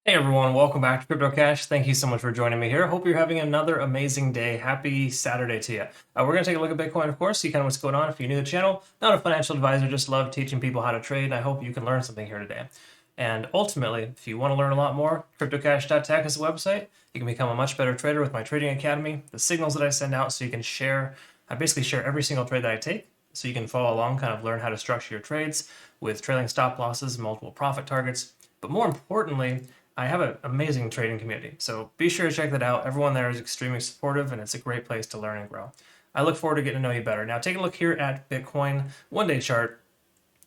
Hey everyone, welcome back to CryptoCache. Thank you so much for joining me here. Hope you're having another amazing day. Happy Saturday to you. We're going to take a look at Bitcoin, of course, see kind of what's going on. If you're new to the channel, not a financial advisor, just love teaching people how to trade, and I hope you can learn something here today. And ultimately, if you want to learn a lot more, CryptoCache.tech is the website. You can become a much better trader with my trading academy, the signals that I send out so you can share. I basically share every single trade that I take so you can follow along, kind of learn how to structure your trades with trailing stop losses, multiple profit targets. But more importantly, I have an amazing trading community, so be sure to check that out. Everyone there is extremely supportive, and it's a great place to learn and grow. I look forward to getting to know you better. Now, take a look here at Bitcoin one-day chart.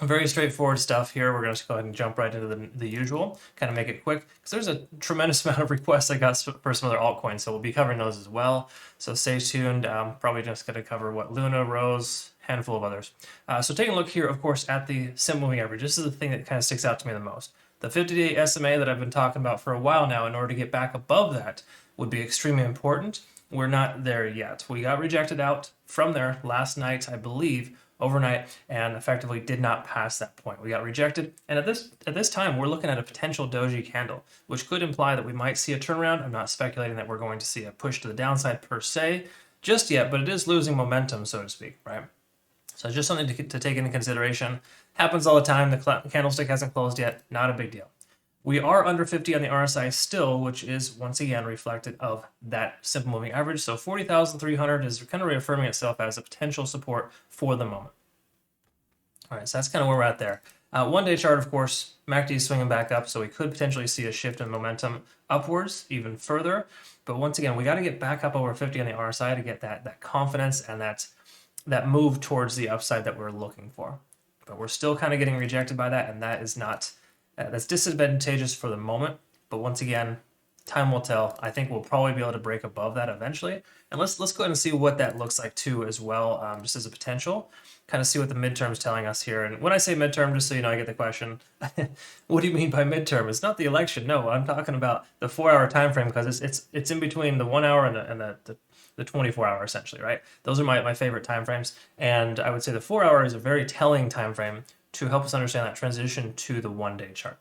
Very straightforward stuff here. We're going to go ahead and jump right into the usual, kind of make it quick, because there's a tremendous amount of requests I got for some other altcoins, so we'll be covering those as well. So stay tuned. Probably just going to cover what Luna, Rose, handful of others. So taking a look here, of course, at the simple moving average. This is the thing that kind of sticks out to me the most. The 50-day SMA that I've been talking about for a while now, in order to get back above that, would be extremely important. We're not there yet. We got rejected out from there last night, I believe, overnight, and effectively did not pass that point. We got rejected, and at this time, we're looking at a potential doji candle, which could imply that we might see a turnaround. I'm not speculating that we're going to see a push to the downside per se just yet, but it is losing momentum, so to speak, right? So it's just something to take into consideration. Happens all the time. The candlestick hasn't closed yet. Not a big deal. We are under 50 on the RSI still, which is once again reflected of that simple moving average. So 40,300 is kind of reaffirming itself as a potential support for the moment. All right, so that's kind of where we're at there. One-day chart, of course, MACD is swinging back up, so we could potentially see a shift in momentum upwards even further. But once again, we got to get back up over 50 on the RSI to get that confidence and that move towards the upside that we're looking for. But we're still kind of getting rejected by that, and that is not that's disadvantageous for the moment. But once again, time will tell. I think we'll probably be able to break above that eventually. And let's go ahead and see what that looks like too as well, just as a potential. Kind of see what the midterm is telling us here. And when I say midterm, just so you know, I get the question, what do you mean by midterm? It's not the election. No, I'm talking about the 4-hour time frame, because it's in between the 1 hour and the 24-hour essentially, right? Those are my favorite time frames, and I would say the 4-hour is a very telling time frame to help us understand that transition to the one-day chart.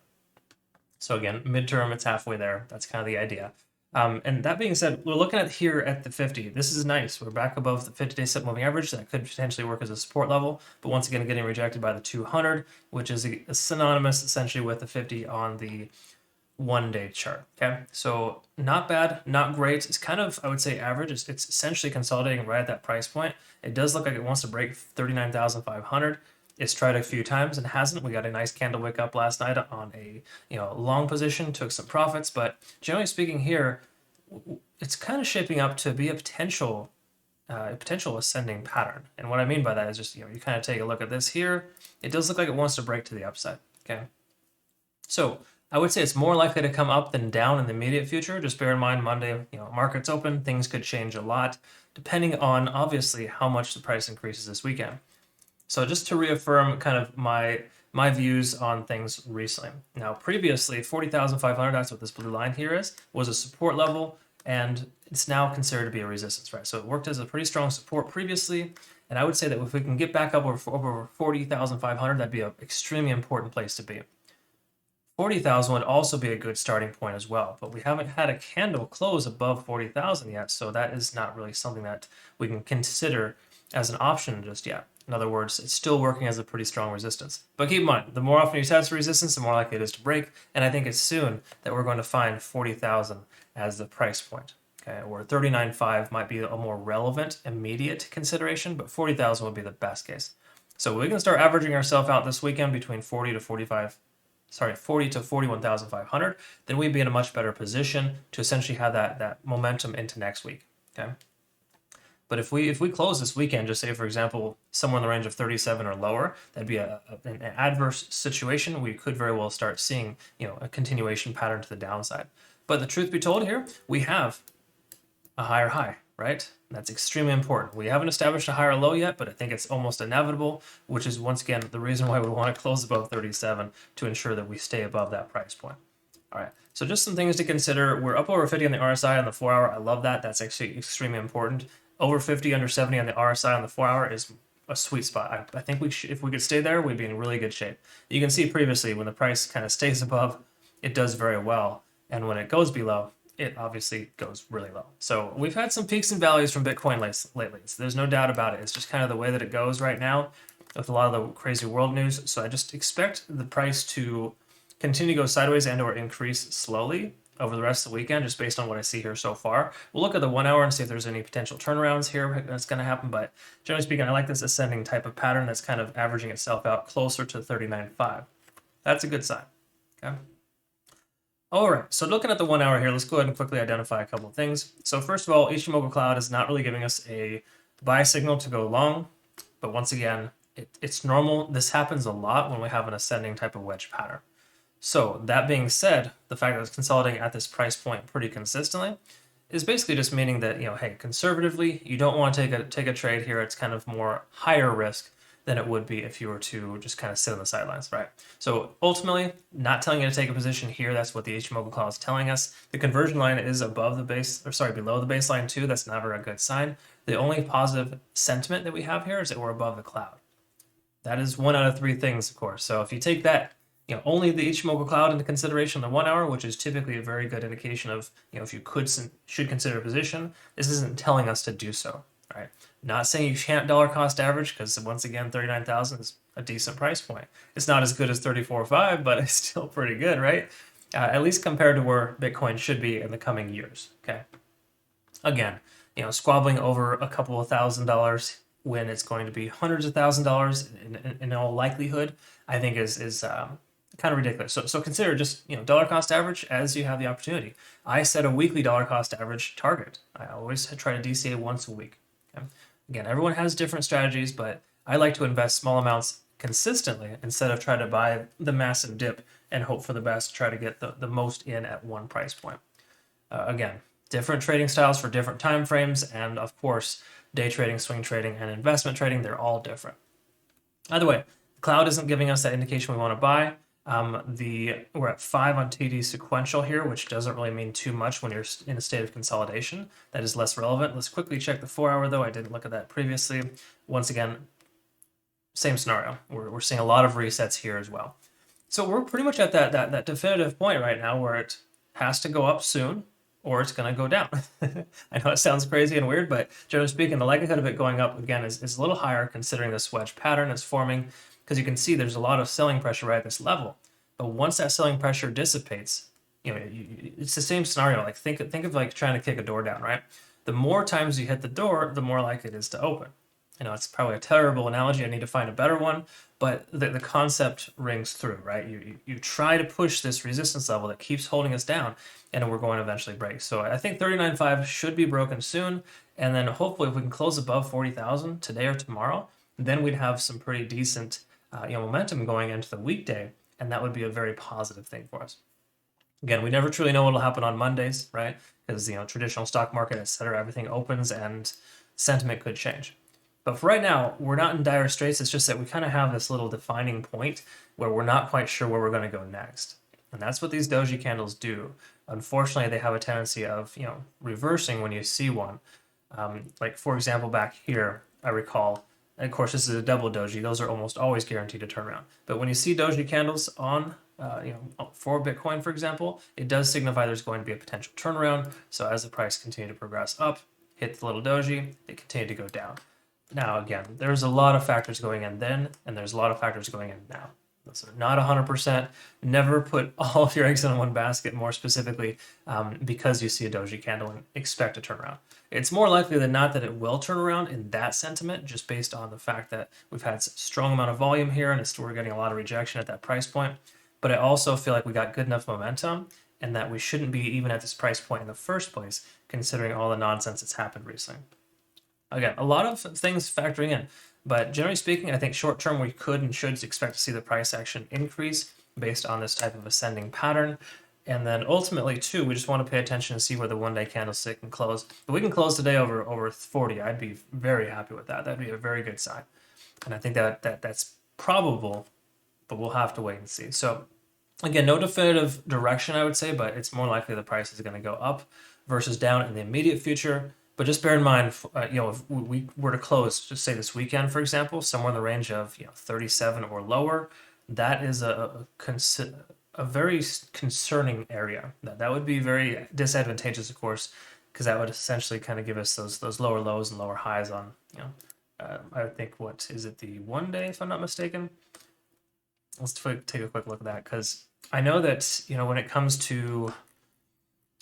So again, midterm, it's halfway there. That's kind of the idea. And that being said, we're looking at here at the 50. This is nice. We're back above the 50-day simple moving average. That could potentially work as a support level, but once again, getting rejected by the 200, which is synonymous essentially with the 50 on the one-day chart. Okay, so not bad, not great. It's kind of, I would say, average. It's essentially consolidating right at that price point. It does look like it wants to break 39,500. It's tried a few times and hasn't. We got a nice candle wake up last night on a long position, took some profits, but generally speaking here, it's kind of shaping up to be a potential ascending pattern. And what I mean by that is just you kind of take a look at this here. It does look like it wants to break to the upside. Okay, so I would say it's more likely to come up than down in the immediate future. Just bear in mind, Monday, market's open. Things could change a lot, depending on obviously how much the price increases this weekend. So just to reaffirm kind of my views on things recently. Now, previously, 40,500, that's what this blue line here is, was a support level, and it's now considered to be a resistance, right? So it worked as a pretty strong support previously, and I would say that if we can get back up over 40,500, that'd be an extremely important place to be. 40,000 would also be a good starting point as well, but we haven't had a candle close above 40,000 yet, so that is not really something that we can consider as an option just yet. In other words, it's still working as a pretty strong resistance. But keep in mind, the more often you test resistance, the more likely it is to break, and I think it's soon that we're going to find 40,000 as the price point. Okay, or 39.5 might be a more relevant, immediate consideration, but 40,000 would be the best case. So we can start averaging ourselves out this weekend between 40 to 41,500, then we'd be in a much better position to essentially have that momentum into next week. Okay. But if we close this weekend, just say for example somewhere in the range of 37 or lower, that'd be an adverse situation. We could very well start seeing a continuation pattern to the downside. But the truth be told here, we have a higher high, right? That's extremely important. We haven't established a higher low yet, but I think it's almost inevitable, which is once again the reason why we want to close above 37 to ensure that we stay above that price point. All right, so just some things to consider. We're up over 50 on the RSI on the 4-hour. I love that. That's actually extremely important. Over 50, under 70 on the RSI on the 4-hour is a sweet spot. I think if we could stay there, we'd be in really good shape. You can see previously when the price kind of stays above, it does very well. And when it goes below, it obviously goes really low. So we've had some peaks and valleys from Bitcoin lately. So there's no doubt about it. It's just kind of the way that it goes right now with a lot of the crazy world news. So I just expect the price to continue to go sideways and or increase slowly over the rest of the weekend, just based on what I see here so far. We'll look at the 1 hour and see if there's any potential turnarounds here that's going to happen. But generally speaking, I like this ascending type of pattern that's kind of averaging itself out closer to 39.5. That's a good sign. Okay. All right, so looking at the 1 hour here, let's go ahead and quickly identify a couple of things. So first of all, Ichimoku Cloud is not really giving us a buy signal to go long, but once again, it's normal. This happens a lot when we have an ascending type of wedge pattern. So that being said, the fact that it's consolidating at this price point pretty consistently is basically just meaning that, hey, conservatively, you don't want to take a trade here. It's kind of more higher risk than it would be if you were to just kind of sit on the sidelines, right? So ultimately, not telling you to take a position here. That's what the Ichimoku Clause is telling us. The conversion line is above the base, or sorry, below the baseline too. That's never a good sign. The only positive sentiment that we have here is that we're above the cloud. That is 1 out of 3 things, of course. So if you take that, only the Ichimoku Cloud into consideration in the 1 hour, which is typically a very good indication of, if you should consider a position, this isn't telling us to do so, right? Not saying you can't dollar cost average, because once again, 39,000 is a decent price point. It's not as good as 34.5, but it's still pretty good, right? At least compared to where Bitcoin should be in the coming years. Okay. Again, squabbling over a couple of $1,000s when it's going to be hundreds of $1,000s in all likelihood, I think is kind of ridiculous. So consider just dollar cost average as you have the opportunity. I set a weekly dollar cost average target. I always try to DCA once a week. Okay? Again, everyone has different strategies, but I like to invest small amounts consistently instead of trying to buy the massive dip and hope for the best, try to get the most in at one price point. Again, different trading styles for different time frames, and of course, day trading, swing trading, and investment trading, they're all different. Either way, cloud isn't giving us that indication we want to buy. We're at 5 on TD sequential here, which doesn't really mean too much when you're in a state of consolidation. That is less relevant. Let's quickly check the 4 hour though. I didn't look at that previously. Once again, same scenario. We're seeing a lot of resets here as well. So we're pretty much at that definitive point right now where it has to go up soon or it's going to go down. I know it sounds crazy and weird, but generally speaking, the likelihood of it going up again is a little higher considering this wedge pattern is forming, because you can see there's a lot of selling pressure right at this level. But once that selling pressure dissipates, it's the same scenario. Like think of like trying to kick a door down, right? The more times you hit the door, the more likely it is to open. It's probably a terrible analogy. I need to find a better one, but the concept rings through, right? You try to push this resistance level that keeps holding us down, and we're going to eventually break. So I think 39.5 should be broken soon, and then hopefully if we can close above 40,000 today or tomorrow, then we'd have some pretty decent momentum going into the weekday, and that would be a very positive thing for us. Again, we never truly know what will happen on Mondays, right? Because traditional stock market, etc., everything opens and sentiment could change. But for right now, we're not in dire straits. It's just that we kind of have this little defining point where we're not quite sure where we're going to go next. And that's what these doji candles do. Unfortunately, they have a tendency of, reversing when you see one. Like, for example, back here, I recall, and of course, this is a double doji. Those are almost always guaranteed to turn around. But when you see doji candles on, for Bitcoin, for example, it does signify there's going to be a potential turnaround. So as the price continues to progress up, hit the little doji, it continued to go down. Now, again, there's a lot of factors going in then, and there's a lot of factors going in now. So not 100%. Never put all of your eggs in one basket, more specifically, because you see a doji candle and expect a turnaround. It's more likely than not that it will turn around in that sentiment, just based on the fact that we've had a strong amount of volume here, and we're getting a lot of rejection at that price point. But I also feel like we got good enough momentum, and that we shouldn't be even at this price point in the first place, considering all the nonsense that's happened recently. Again, a lot of things factoring in, but generally speaking, I think short term we could and should expect to see the price action increase based on this type of ascending pattern. And then ultimately too, we just want to pay attention to see where the 1 day candlestick can close. If we can close today over 40, I'd be very happy with that. That'd be a very good sign. And I think that's probable, but we'll have to wait and see. So again, no definitive direction, I would say, but it's more likely the price is going to go up versus down in the immediate future. But just bear in mind, if we were to close, just say this weekend, for example, somewhere in the range of 37 or lower, that is a a very concerning area. That would be very disadvantageous, of course, because that would essentially kind of give us those lower lows and lower highs on, I think, what is it, the 1 day, if I'm not mistaken? Let's take a quick look at that, because I know that, when it comes to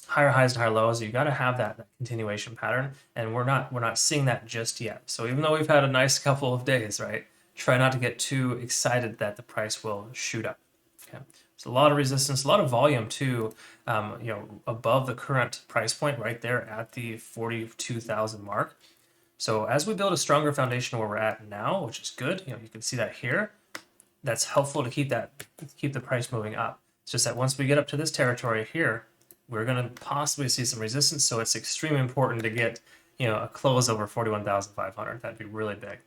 higher highs and higher lows, you got to have that continuation pattern, and we're not seeing that just yet. So even though we've had a nice couple of days, right, try not to get too excited that the price will shoot up. Okay, so a lot of resistance, a lot of volume too, above the current price point right there at the 42,000 mark. So as we build a stronger foundation where we're at now, which is good, you can see that here, that's helpful to keep the price moving up. It's just that once we get up to this territory here, we're going to possibly see some resistance. So it's extremely important to get, a close over 41,500. That'd be really big.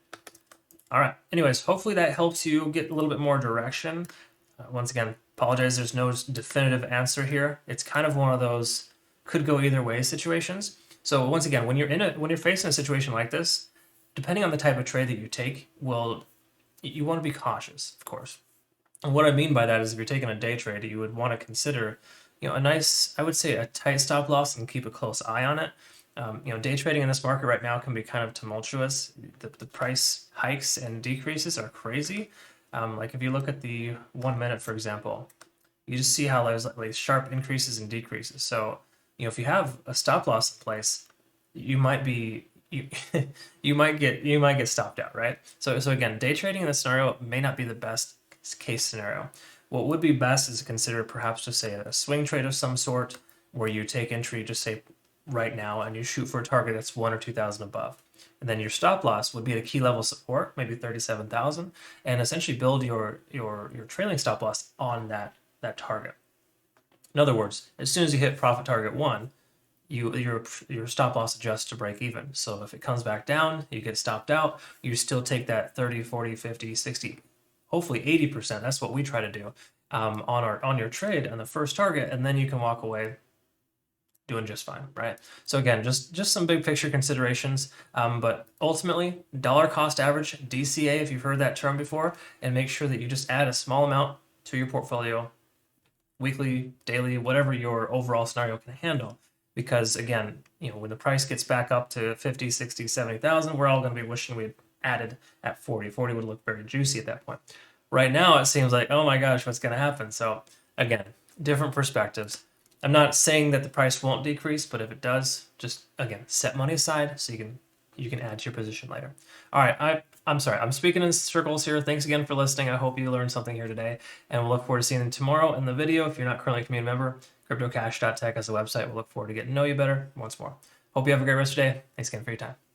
All right. Anyways, hopefully that helps you get a little bit more direction. Once again, apologize. There's no definitive answer here. It's kind of one of those could go either way situations. So once again, when you're facing a situation like this, depending on the type of trade that you take, you want to be cautious, of course. And what I mean by that is if you're taking a day trade, you would want to consider, a nice, I would say, a tight stop loss and keep a close eye on it. Day trading in this market right now can be kind of tumultuous. The price hikes and decreases are crazy. Like if you look at the 1 minute, for example, you just see how there's like sharp increases and decreases. So, if you have a stop loss in place, you might get stopped out, right? So again, day trading in this scenario may not be the best case scenario. What would be best is to consider perhaps just say a swing trade of some sort where you take entry, just say right now, and you shoot for a target that's 1 or 2,000 above. And then your stop loss would be at a key level support, maybe 37,000, and essentially build your trailing stop loss on that target. In other words, as soon as you hit profit target 1, your stop loss adjusts to break even. So if it comes back down, you get stopped out, you still take that 30, 40, 50, 60, hopefully 80%. That's what we try to do on your trade on the first target, and then you can walk away doing just fine, right? So again, just some big picture considerations, but ultimately dollar cost average, DCA, if you've heard that term before, and make sure that you just add a small amount to your portfolio, weekly, daily, whatever your overall scenario can handle. Because again, when the price gets back up to 50, 60, 70,000, we're all going to be wishing we'd added at 40. 40 would look very juicy at that point. Right now, it seems like, oh my gosh, what's going to happen? So again, different perspectives. I'm not saying that the price won't decrease, but if it does, just again, set money aside so you can add to your position later. All right, I'm sorry, I'm speaking in circles here. Thanks again for listening. I hope you learned something here today, and we'll look forward to seeing you tomorrow in the video. If you're not currently a community member, CryptoCache.tech is the website. We'll look forward to getting to know you better once more. Hope you have a great rest of your day. Thanks again for your time.